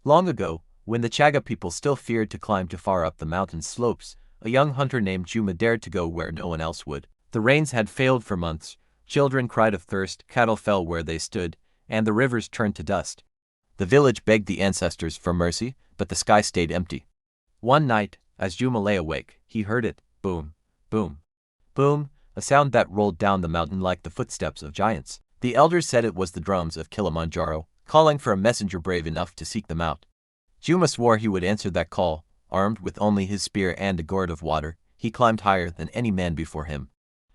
Long ago, when the Chaga people still feared to climb too far up the mountain slopes, a young hunter named Juma dared to go where no one else would. The rains had failed for months, children cried of thirst, cattle fell where they stood, and the rivers turned to dust. The village begged the ancestors for mercy, but the sky stayed empty. One night, as Juma lay awake, he heard it, boom, boom, boom, a sound that rolled down the mountain like the footsteps of giants. The elders said it was the drums of Kilimanjaro, calling for a messenger brave enough to seek them out. Juma swore he would answer that call. Armed with only his spear and a gourd of water, he climbed higher than any man before him.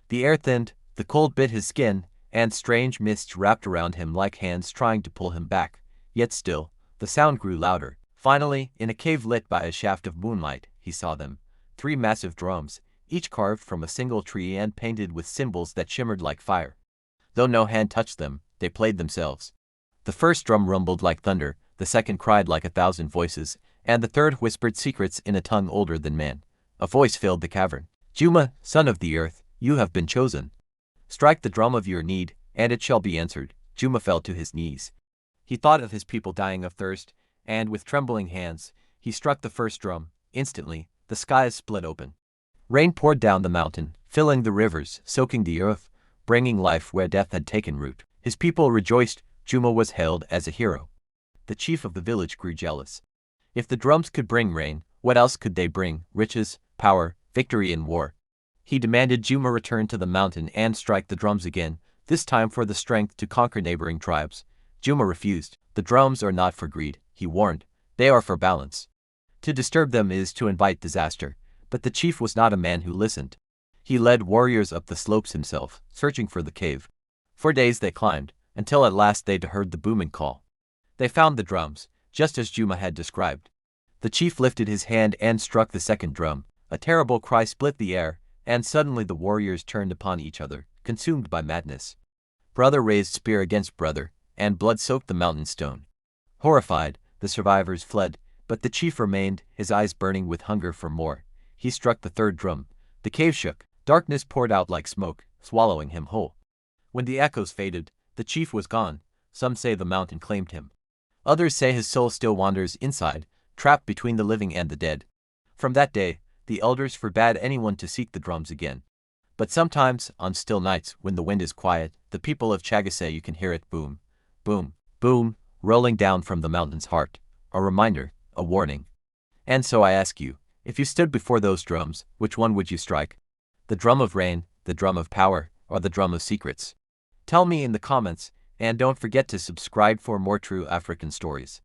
The air thinned, the cold bit his skin, and strange mists wrapped around him like hands trying to pull him back. Yet still, the sound grew louder. Finally, in a cave lit by a shaft of moonlight, he saw them. 3 massive drums, each carved from a single tree and painted with symbols that shimmered like fire. Though no hand touched them, they played themselves. The first drum rumbled like thunder, the second cried like 1,000 voices, and the third whispered secrets in a tongue older than man. A voice filled the cavern. Juma, son of the earth, you have been chosen. Strike the drum of your need, and it shall be answered. Juma fell to his knees. He thought of his people dying of thirst, and with trembling hands, he struck the first drum. Instantly, the skies split open. Rain poured down the mountain, filling the rivers, soaking the earth, bringing life where death had taken root. His people rejoiced. Juma was hailed as a hero. The chief of the village grew jealous. If the drums could bring rain, what else could they bring? Riches, power, victory in war. He demanded Juma return to the mountain and strike the drums again, this time for the strength to conquer neighboring tribes. Juma refused. The drums are not for greed, he warned. They are for balance. To disturb them is to invite disaster. But the chief was not a man who listened. He led warriors up the slopes himself, searching for the cave. For days they climbed, until at last they heard the booming call. They found the drums, just as Juma had described. The chief lifted his hand and struck the second drum. A terrible cry split the air, and suddenly the warriors turned upon each other, consumed by madness. Brother raised spear against brother, and blood soaked the mountain stone. Horrified, the survivors fled, but the chief remained, his eyes burning with hunger for more. He struck the third drum. The cave shook. Darkness poured out like smoke, swallowing him whole. When the echoes faded, the chief was gone. Some say the mountain claimed him. Others say his soul still wanders inside, trapped between the living and the dead. From that day, the elders forbade anyone to seek the drums again. But sometimes, on still nights when the wind is quiet, the people of Chaga say you can hear it boom, boom, boom, rolling down from the mountain's heart. A reminder, a warning. And so I ask you, if you stood before those drums, which one would you strike? The drum of rain, the drum of power, or the drum of secrets? Tell me in the comments, and don't forget to subscribe for more true African stories.